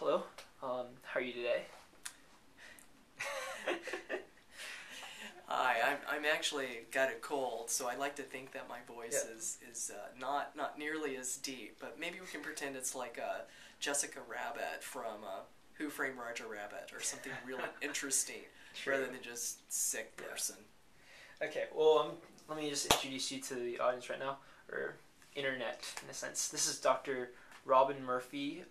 Hello. How are you today? Hi, I'm actually got a cold, so I like to think that my voice is not nearly as deep, but maybe we can pretend it's like Jessica Rabbit from Who Framed Roger Rabbit or something really interesting True. rather than just sick person. Okay. Well, let me just introduce you to the audience right now, or internet in a sense. This is Dr. Robin Murphy,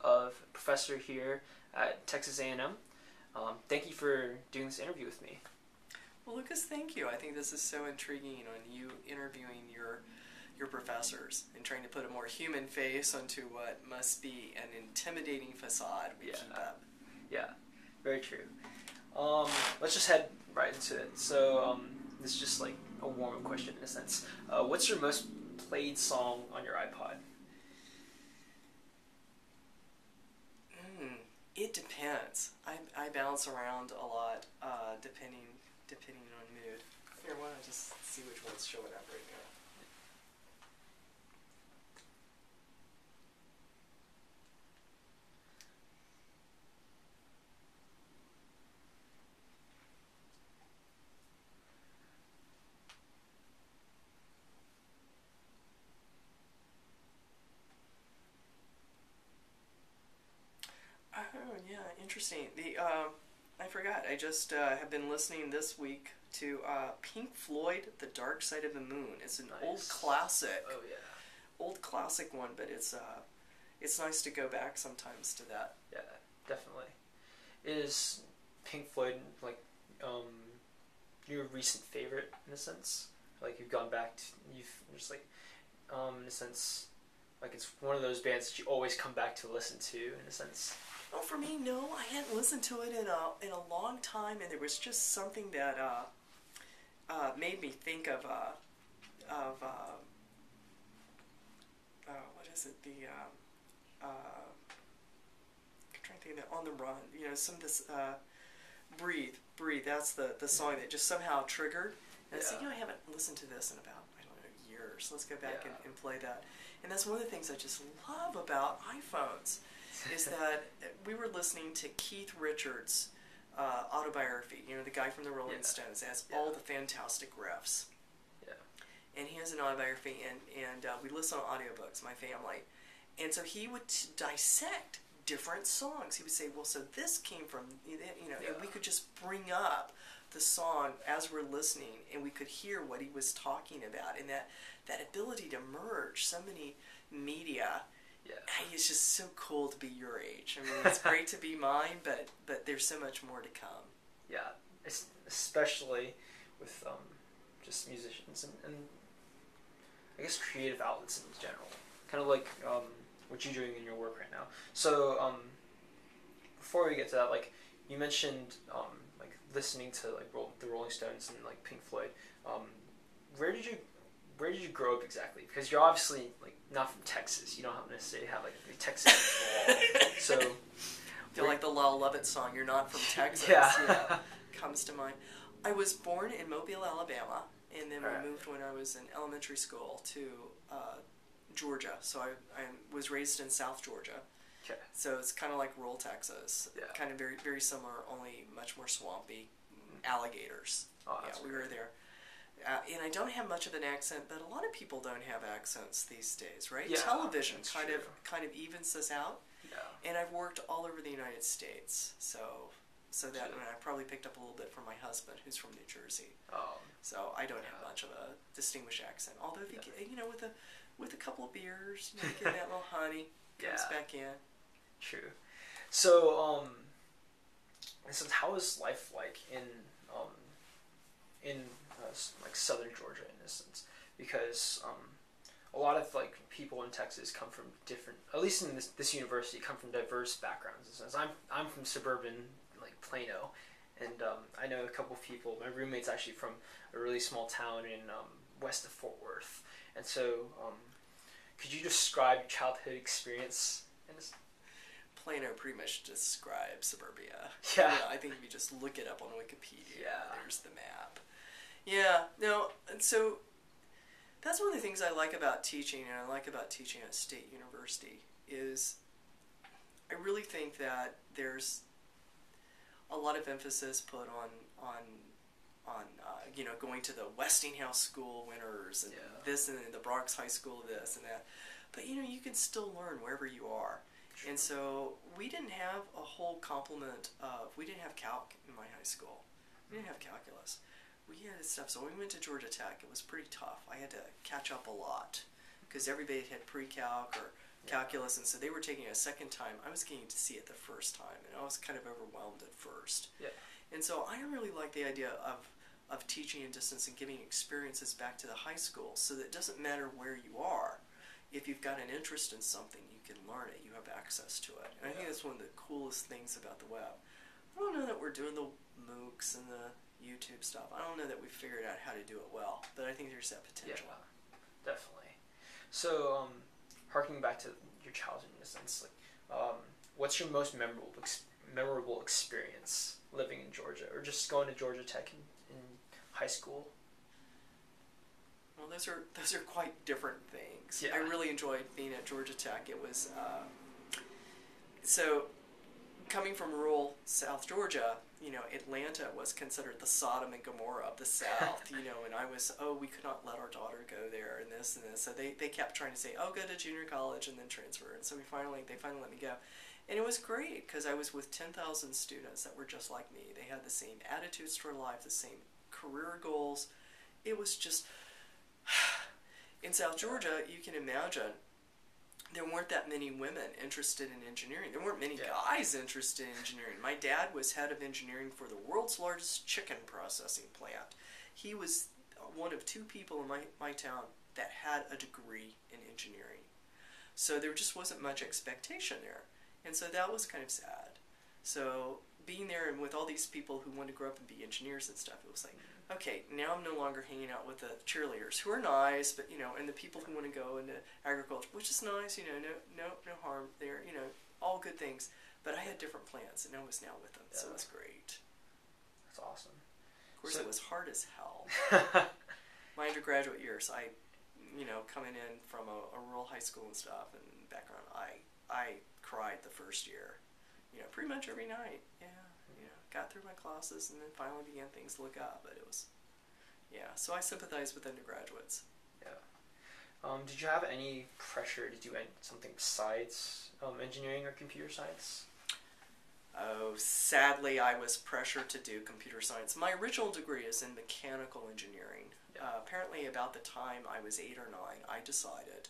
professor here at Texas A&M. Thank you for doing this interview with me. Well, Lucas, thank you. I think this is so intriguing on you interviewing your professors and trying to put a more human face onto what must be an intimidating facade we keep up. Yeah, very true. Let's just head right into it. So, this is just like a warm-up question in a sense. What's your most played song on your iPod? It depends. I bounce around a lot depending on mood. Here, why don't I just see which one's showing up right now? Oh yeah, interesting. I forgot. I just have been listening this week to Pink Floyd, "The Dark Side of the Moon." It's an old classic. Oh yeah. Old classic one, but it's nice to go back sometimes to that. Yeah, definitely. Is Pink Floyd like your recent favorite in a sense? Like you've gone back to you've just like in a sense like it's one of those bands that you always come back to listen to in a sense. Oh, for me, no. I hadn't listened to it in a long time, and there was just something that made me think of what is it? I'm trying to think of that, On the Run. You know, some of this Breathe. That's the song that just somehow triggered. And I said, I haven't listened to this in about, I don't know, years. Let's go back and play that. And that's one of the things I just love about iPhones is that we were listening to Keith Richards' autobiography. You know, the guy from the Rolling Stones has all the fantastic riffs. Yeah. And he has an autobiography, and we listen to audiobooks, my family. And so he would dissect different songs. He would say, well, so this came from, and we could just bring up the song as we're listening, and we could hear what he was talking about. And that ability to merge so many media, hey, it's just so cool to be your age. I mean, it's great to be mine, but there's so much more to come. Yeah, especially with just musicians and I guess creative outlets in general. Kind of like what you're doing in your work right now. So before we get to that, like you mentioned, like listening to like the Rolling Stones and like Pink Floyd. Where did you grow up exactly? Because you're obviously like not from Texas. You don't necessarily have like a Texas wall. So I feel like the Lyle Lovett song, "You're Not From Texas," comes to mind. I was born in Mobile, Alabama, and then we moved when I was in elementary school to Georgia. So I was raised in South Georgia. Okay. So it's kind of like rural Texas. Yeah. Kind of very, very similar, only much more swampy. Alligators. Oh, yeah, we were there. And I don't have much of an accent, but a lot of people don't have accents these days, right? Yeah, Television kind true. of evens us out. Yeah. And I've worked all over the United States, so that I probably picked up a little bit from my husband, who's from New Jersey. So I don't have much of a distinguished accent. Although if you get, with a couple of beers, you get that little honey comes back in. True. So how is life like in like southern Georgia in this sense? Because a lot of like people in Texas come from different, at least in this university, come from diverse backgrounds. In a sense, I'm from suburban like Plano, and I know a couple of people. My roommate's actually from a really small town in west of Fort Worth, and so could you describe your childhood experience in this? Plano pretty much describes suburbia. Yeah. I think if you just look it up on Wikipedia, there's the map. Yeah, no, and so that's one of the things I like about teaching, and I like about teaching at State University, is I really think that there's a lot of emphasis put on going to the Westinghouse School winners and this and the Bronx High School this and that. But you can still learn wherever you are. True. And so we didn't have a whole complement we didn't have calc in my high school. We didn't have calculus. We had stuff. So when we went to Georgia Tech, it was pretty tough. I had to catch up a lot because everybody had pre-calc or calculus, and so they were taking it a second time. I was getting to see it the first time, and I was kind of overwhelmed at first. Yeah. And so I really like the idea of teaching in distance and giving experiences back to the high school, so that it doesn't matter where you are. If you've got an interest in something, you can learn it. You have access to it. And I think that's one of the coolest things about the web. I don't know that we're doing the MOOCs and the YouTube stuff. I don't know that we've figured out how to do it well, but I think there's that potential. Yeah, definitely. So, harking back to your childhood in a sense, what's your most memorable experience living in Georgia, or just going to Georgia Tech in high school? Well, those are quite different things. Yeah. I really enjoyed being at Georgia Tech. It was so coming from rural South Georgia. Atlanta was considered the Sodom and Gomorrah of the South. And I was, we could not let our daughter go there, and this and this. So they kept trying to say, go to junior college and then transfer. And so they finally let me go. And it was great because I was with 10,000 students that were just like me. They had the same attitudes toward life, the same career goals. It was just, in South Georgia, you can imagine, there weren't that many women interested in engineering. There weren't many guys interested in engineering. My dad was head of engineering for the world's largest chicken processing plant. He was one of two people in my town that had a degree in engineering. So there just wasn't much expectation there. And so that was kind of sad. So being there and with all these people who wanted to grow up and be engineers and stuff, it was like, okay, now I'm no longer hanging out with the cheerleaders who are nice, but and the people who want to go into agriculture, which is nice, no harm there, all good things. But I had different plans, and I was now with them, so it was great. That's awesome. Of course, it was hard as hell. My undergraduate years, coming in from a rural high school and stuff and background, I cried the first year, pretty much every night. Got through my classes and then finally began things to look up, but it was, so I sympathize with undergraduates. Yeah. Did you have any pressure to do something besides engineering or computer science? Oh, sadly, I was pressured to do computer science. My original degree is in mechanical engineering. Apparently, about the time I was 8 or 9, I decided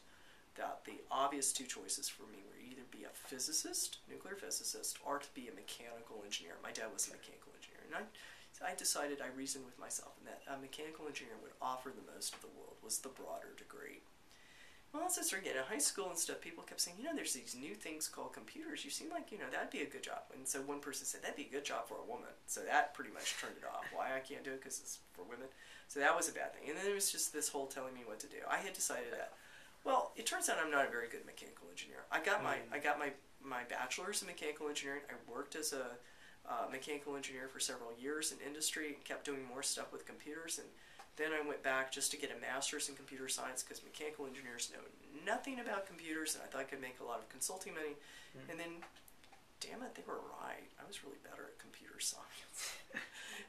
that the obvious two choices for me were either be a physicist, nuclear physicist, or to be a mechanical engineer. My dad was a mechanical engineer, and I decided, I reasoned with myself, and that a mechanical engineer would offer the most to the world, was the broader degree. Well, as I started getting in high school and stuff, people kept saying, there's these new things called computers. You seem like, that'd be a good job. And so one person said, that'd be a good job for a woman. So that pretty much turned it off. Why I can't do it? Because it's for women. So that was a bad thing. And then there was just this whole telling me what to do. I had decided that, well, it turns out I'm not a very good mechanical engineer. I got my bachelor's in mechanical engineering. I worked as a mechanical engineer for several years in industry and kept doing more stuff with computers. And then I went back just to get a master's in computer science because mechanical engineers know nothing about computers, and I thought I could make a lot of consulting money. And then, damn it, they were right. I was really better at computer science.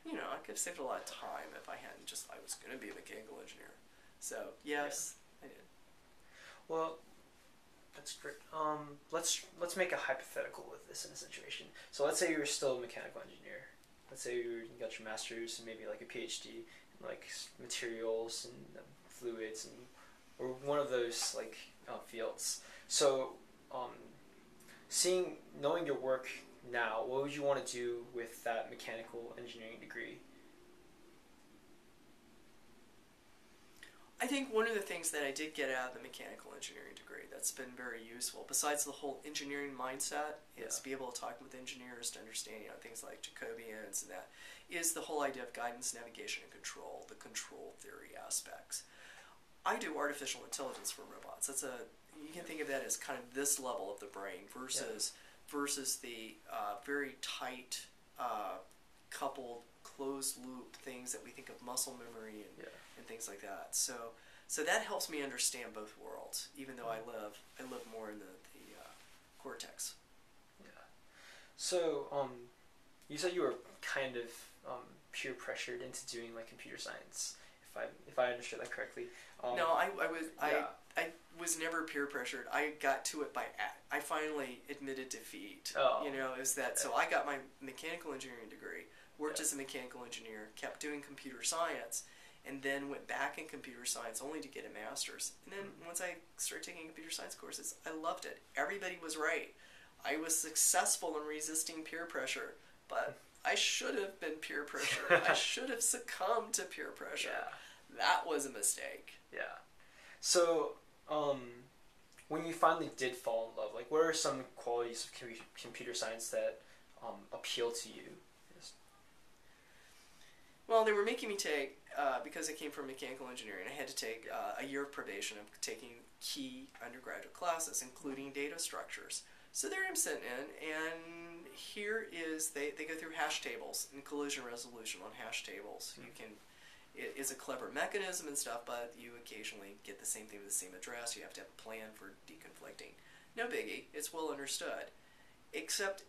I could have saved a lot of time if I hadn't I was going to be a mechanical engineer. So, yes, I did. Well, that's great. Let's make a hypothetical with this in a situation. So let's say you're still a mechanical engineer. Let's say you got your master's and maybe like a PhD in like materials and fluids and or one of those fields. So, knowing your work now, what would you want to do with that mechanical engineering degree? I think one of the things that I did get out of the mechanical engineering degree that's been very useful, besides the whole engineering mindset, is to be able to talk with engineers to understand things like Jacobians and that, is the whole idea of guidance, navigation, and control, the control theory aspects. I do artificial intelligence for robots. You can think of that as kind of this level of the brain versus the very tight, coupled, closed loop things that we think of muscle memory and things like that. So that helps me understand both worlds, even though I live more in the cortex. Yeah. So, you said you were kind of peer pressured into doing like computer science, if I understood that correctly. No, Yeah. I was never peer pressured. I got to it by act. I finally admitted defeat. Oh. Is that so? I got my mechanical engineering degree, worked as a mechanical engineer, kept doing computer science, and then went back in computer science only to get a master's. And then once I started taking computer science courses, I loved it. Everybody was right. I was successful in resisting peer pressure, but I should have been peer pressure. I should have succumbed to peer pressure. Yeah. That was a mistake. Yeah. So, when you finally did fall in love, like, what are some qualities of computer science that appeal to you? Yes. Well, they were making me take, because I came from mechanical engineering, I had to take a year of probation of taking key undergraduate classes, including data structures. So there I'm sitting in, and here is, they go through hash tables and collision resolution on hash tables. You can, it is a clever mechanism and stuff, but you occasionally get the same thing with the same address. You have to have a plan for deconflicting. No biggie, it's well understood. Except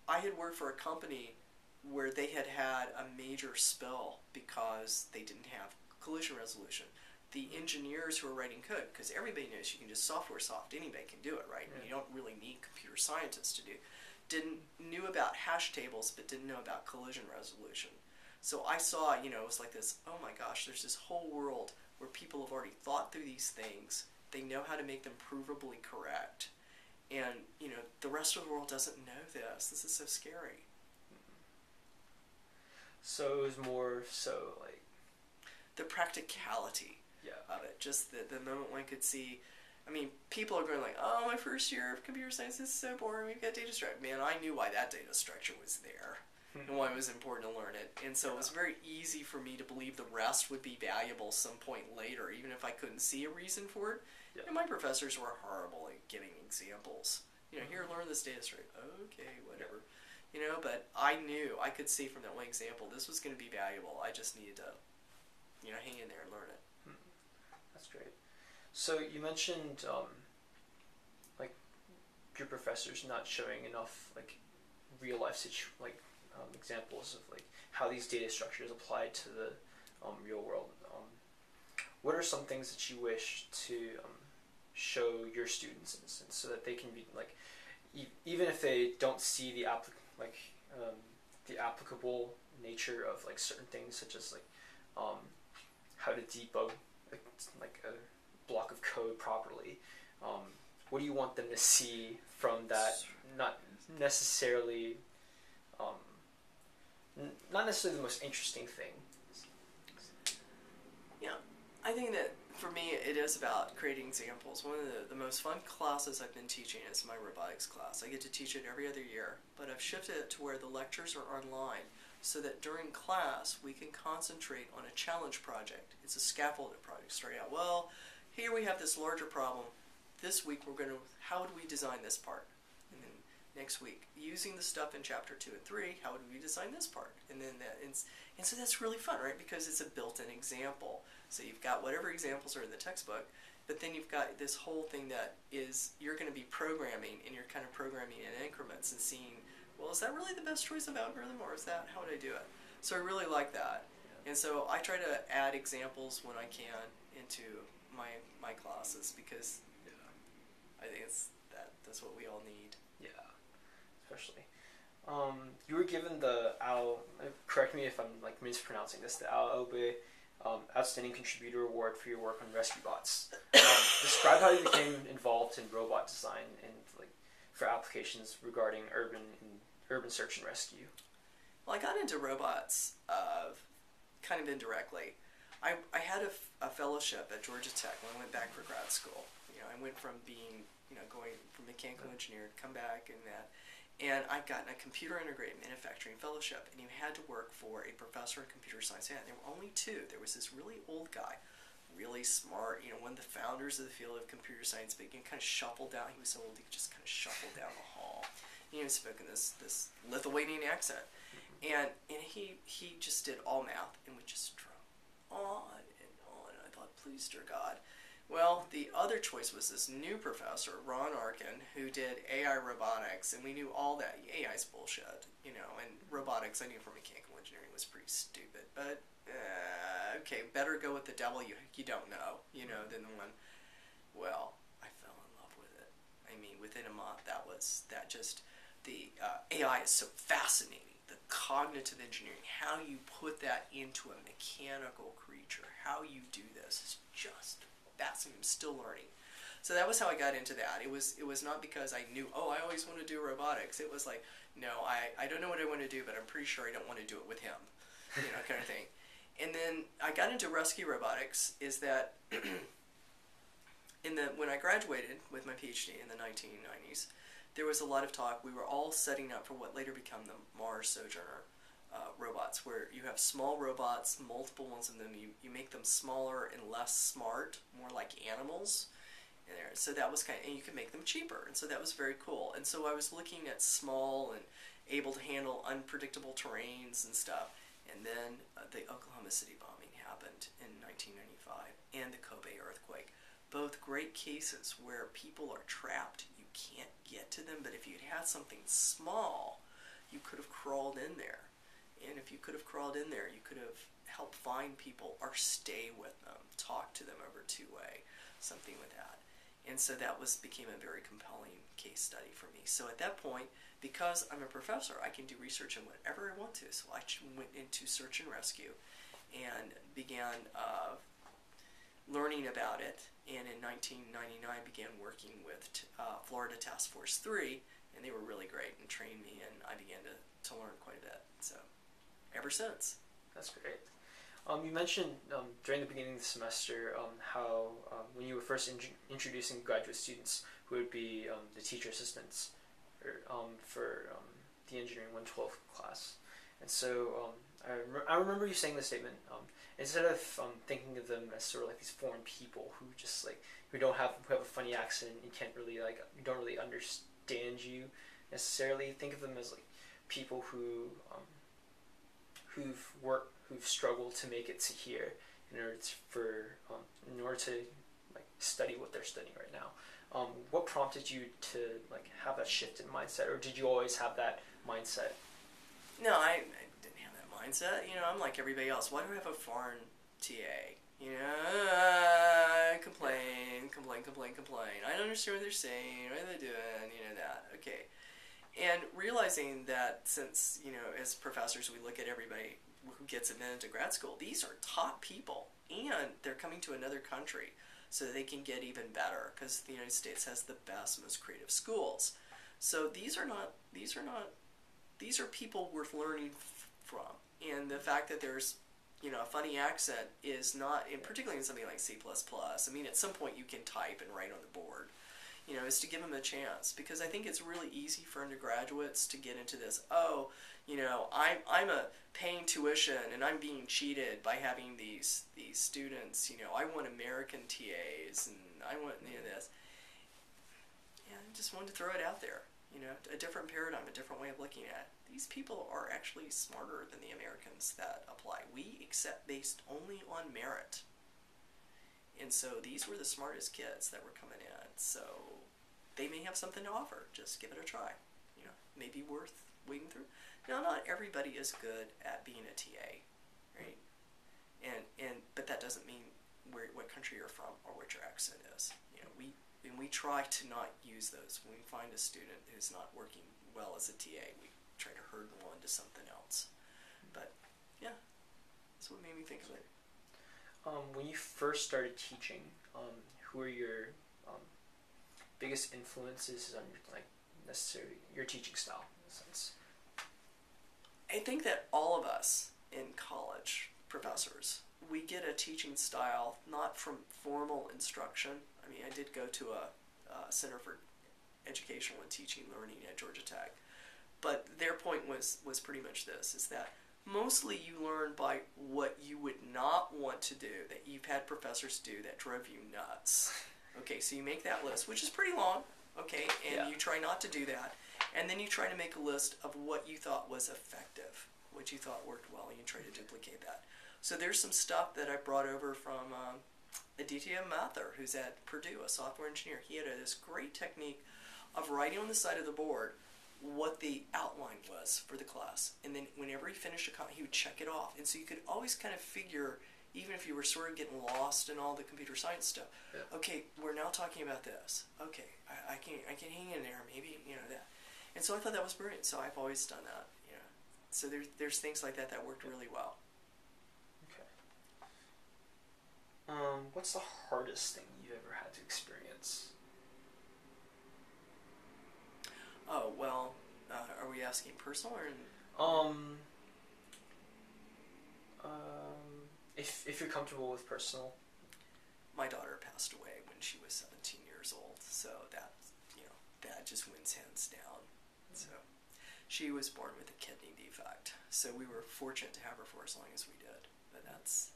I had worked for a company where they had had a major spill because they didn't have collision resolution. The engineers who were writing code, because everybody knows you can just software soft, anybody can do it, right? Yeah. You don't really need computer scientists to do. Knew about hash tables, but didn't know about collision resolution. So I saw, it was like this, oh my gosh, there's this whole world where people have already thought through these things. They know how to make them provably correct. And, the rest of the world doesn't know this. This is so scary. So it was more so like the practicality of it. Just the moment one could see, people are going like, oh, my first year of computer science is so boring, we've got data structure. Man, I knew why that data structure was there and why it was important to learn it. And so it was very easy for me to believe the rest would be valuable some point later, even if I couldn't see a reason for it. Yeah. And my professors were horrible at giving examples. Here, learn this data structure. Okay, whatever. But I knew, I could see from that one example, this was going to be valuable. I just needed to, hang in there and learn it. That's great. So you mentioned, like, your professors not showing enough, like, real life examples of, like, how these data structures apply to the real world. What are some things that you wish to show your students, in a sense, so that they can be, like, even if they don't see the applicable nature of, like, certain things, such as, like, how to debug like a block of code properly. What do you want them to see from that? Not necessarily the most interesting thing. Yeah, I think that for me it is about creating examples. One of the most fun classes I've been teaching is my robotics class. I get to teach it every other year, but I've shifted it to where the lectures are online, so that during class we can concentrate on a challenge project. It's a scaffolded project. Starting out, well, here we have this larger problem. This week how would we design this part? And then next week, using the stuff in chapter 2 and 3, how would we design this part? And then and so that's really fun, right? Because it's a built-in example. So you've got whatever examples are in the textbook, but then you've got this whole thing that is, you're going to be programming, and you're kind of programming in increments and seeing, well, is that really the best choice of algorithm, or is that, how would I do it? So I really like that. And so I try to add examples when I can into my classes, because I think that's what we all need. Yeah, especially. You were given the correct me if I'm like mispronouncing this, the Aobe Outstanding Contributor Award for your work on rescue bots. Describe how you became involved in robot design and like for applications regarding urban search and rescue. Well, I got into robots kind of indirectly. I had a fellowship at Georgia Tech when I went back for grad school. I went from being, going from mechanical engineer to come back and that. And I'd gotten a computer integrated manufacturing fellowship, and you had to work for a professor in computer science. And there were only two. There was this really old guy, really smart, one of the founders of the field of computer science, but he kind of shuffled down. He was so old he could just kind of shuffle down the hall. He was spoken this Lithuanian accent. And he just did all math and would just draw on and on. And I thought, please, dear God, Well, the other choice was this new professor, Ron Arkin, who did AI robotics, and we knew all that AI's bullshit, you know, and robotics I knew from mechanical engineering was pretty stupid, but okay, better go with the devil you don't know, you know, than the one. Well, I fell in love with it. I mean, within a month, the AI is so fascinating. The cognitive engineering, how you put that into a mechanical creature, how you do this is just fascinating. I'm still learning. So that was how I got into that. It was not because I knew, oh, I always want to do robotics. It was like, no, I don't know what I want to do, but I'm pretty sure I don't want to do it with him, you know, kind of thing. And then I got into rescue robotics. Is that when I graduated with my PhD in the 1990s, there was a lot of talk. We were all setting up for what later became the Mars Sojourner robots, where you have small robots, multiple ones of them. You make them smaller and less smart, more like animals. And so that was and you can make them cheaper. And so that was very cool. And so I was looking at small and able to handle unpredictable terrains and stuff. And then the Oklahoma City bombing happened in 1995 and the Kobe earthquake. Both great cases where people are trapped. You can't get to them, but if you'd had something small, you could have crawled in there. And if you could have crawled in there, you could have helped find people or stay with them, talk to them over two-way, something with that. And so that became a very compelling case study for me. So at that point, because I'm a professor, I can do research in whatever I want to. So I went into search and rescue and began learning about it. And in 1999, began working with Florida Task Force 3, and they were really great and trained me, and I began to learn quite a bit. So ever since. That's great. You mentioned during the beginning of the semester how when you were first introducing graduate students who would be the teacher assistants for the Engineering 112 class. And so I remember you saying the statement, instead of thinking of them as sort of like these foreign people who just like, who have a funny accent and can't really who don't really understand you necessarily, think of them as like people who've struggled to make it to here in order to like study what they're studying right now. What prompted you to like have that shift in mindset, or did you always have that mindset? No, I didn't have that mindset. You know, I'm like everybody else. Why do I have a foreign TA? You know, complain. I don't understand what they're saying. What are they doing? You know that. Okay. And realizing that since, you know, as professors we look at everybody who gets admitted to grad school, these are top people, and they're coming to another country so they can get even better, because the United States has the best, most creative schools. So these are people worth learning from. And the fact that there's, you know, a funny accent is not, and particularly in something like C++, I mean, at some point you can type and write on the board, you know, is to give them a chance. Because I think it's really easy for undergraduates to get into this, oh, you know, I'm a paying tuition and I'm being cheated by having these students, you know, I want American TAs and I want, you know, this. Yeah, I just wanted to throw it out there, you know, a different paradigm, a different way of looking at it. These people are actually smarter than the Americans that apply. We accept based only on merit. And so these were the smartest kids that were coming in. So they may have something to offer. Just give it a try. You know, maybe worth wading through. Now, not everybody is good at being a TA, right? But that doesn't mean what country you're from or what your accent is. You know, we try to not use those. When we find a student who's not working well as a TA, we try to herd them on to something else. But yeah, that's what made me think of it. When you first started teaching, who were your biggest influences on necessarily your teaching style in a sense? I think that all of us in college, professors, we get a teaching style not from formal instruction. I mean, I did go to a Center for Educational and Teaching Learning at Georgia Tech, but their point was pretty much this, is that mostly you learn by what you would not want to do, that you've had professors do that drove you nuts. Okay, so you make that list, which is pretty long, okay, and you try not to do that. And then you try to make a list of what you thought was effective, what you thought worked well, and you try to duplicate that. So there's some stuff that I brought over from Aditya Mathur, who's at Purdue, a software engineer. He had this great technique of writing on the side of the board what the outline was for the class. And then whenever he finished a comment, he would check it off. And so you could always kind of figure, even if you were sort of getting lost in all the computer science stuff, okay, we're now talking about this. Okay, I can hang in there, maybe, that. And so I thought that was brilliant. So I've always done that, So there's things like that worked really well. Okay. What's the hardest thing you've ever had to experience? Oh, well, are we asking personal or? If you're comfortable with personal. My daughter passed away when she was 17 years old, so that just wins hands down. So she was born with a kidney defect, so we were fortunate to have her for as long as we did. But that's,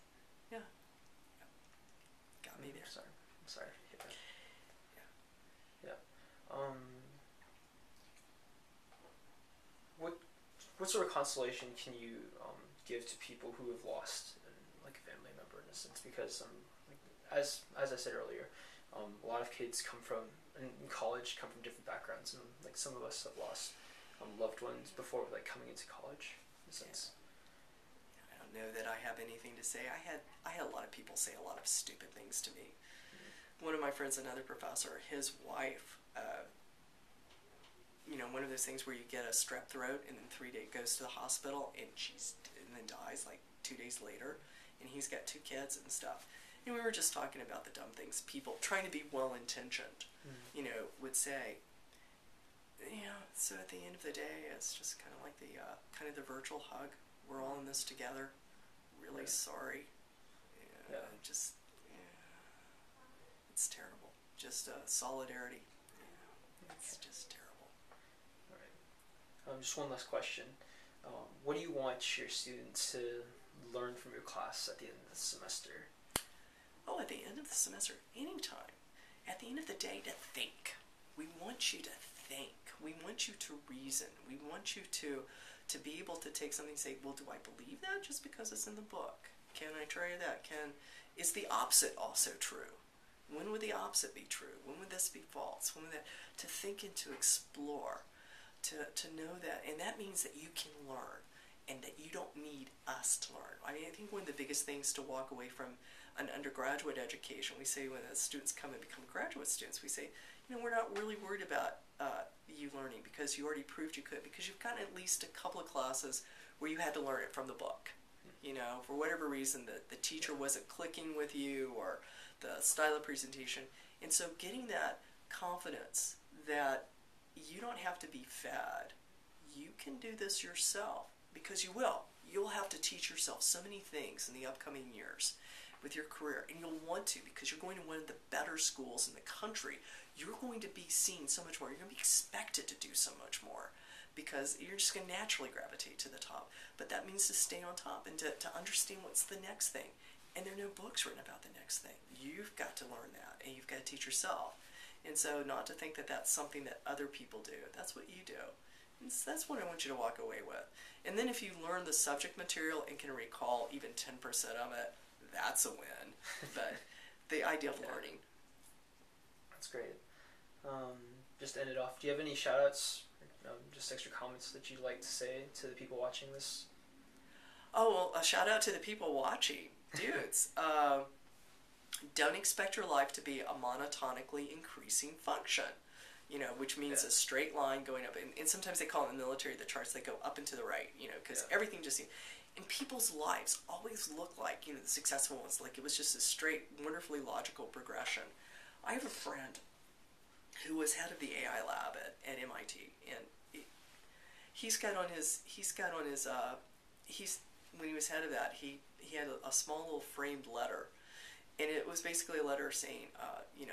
got me there. I'm sorry to hear that. Yeah. What sort of consolation can you give to people who have lost like a family member in a sense? Because as I said earlier, a lot of kids come from in college come from different backgrounds, and like some of us have lost loved ones before like coming into college in a sense. I don't know that I have anything to say. I had a lot of people say a lot of stupid things to me. One of my friends, another professor, his wife, one of those things where you get a strep throat and then 3 days goes to the hospital and then dies like 2 days later, and he's got 2 kids and stuff. And we were just talking about the dumb things people trying to be well-intentioned, would say. So at the end of the day, it's just kind of like the virtual hug. We're all in this together. Really sorry. It's terrible. Just solidarity. It's just terrible. Just one last question. What do you want your students to learn from your class at the end of the semester? Oh, at the end of the semester, anytime. At the end of the day, to think. We want you to think. We want you to reason. We want you to be able to take something and say, well, do I believe that just because it's in the book? Can I try that? Is the opposite also true? When would the opposite be true? When would this be false? When would that? To think and to explore. To know that, and that means that you can learn, and that you don't need us to learn. I think one of the biggest things to walk away from an undergraduate education, we say when the students come and become graduate students, we say, we're not really worried about you learning because you already proved you could, because you've gotten at least a couple of classes where you had to learn it from the book. For whatever reason, the teacher wasn't clicking with you, or the style of presentation. And so getting that confidence that you don't have to be fed. You can do this yourself, because you will. You'll have to teach yourself so many things in the upcoming years with your career, and you'll want to, because you're going to one of the better schools in the country. You're going to be seen so much more. You're going to be expected to do so much more, because you're just going to naturally gravitate to the top. But that means to stay on top and to understand what's the next thing. And there are no books written about the next thing. You've got to learn that, and you've got to teach yourself. And so not to think that that's something that other people do. That's what you do. And so that's what I want you to walk away with. And then if you learn the subject material and can recall even 10% of it, that's a win. But the idea of learning. That's great. Just to end it off, do you have any shout-outs, just extra comments that you'd like to say to the people watching this? Oh, well, a shout-out to the people watching. Dudes, don't expect your life to be a monotonically increasing function, which means a straight line going up. And sometimes they call it in the military the charts, they go up and to the right, because everything just seems... And people's lives always look like, the successful ones, like it was just a straight, wonderfully logical progression. I have a friend who was head of the AI lab at MIT, and when he was head of that, he had a small little framed letter. And it was basically a letter saying,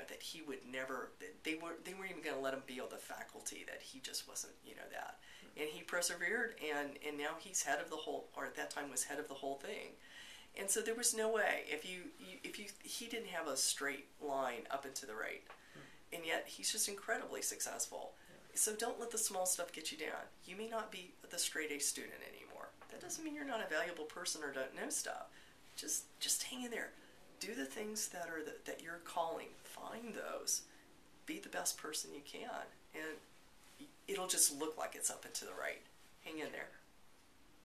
that he would never, they weren't even going to let him be on the faculty, that he just wasn't, that. And he persevered, and now he's head of the whole, or at that time was head of the whole thing. And so there was no way, he didn't have a straight line up and to the right. And yet he's just incredibly successful. So don't let the small stuff get you down. You may not be the straight A student anymore. That doesn't mean you're not a valuable person or don't know stuff. Just hang in there. do the things that are that you're calling. Find those. Be the best person you can, and it'll just look like it's up and to the right. Hang in there.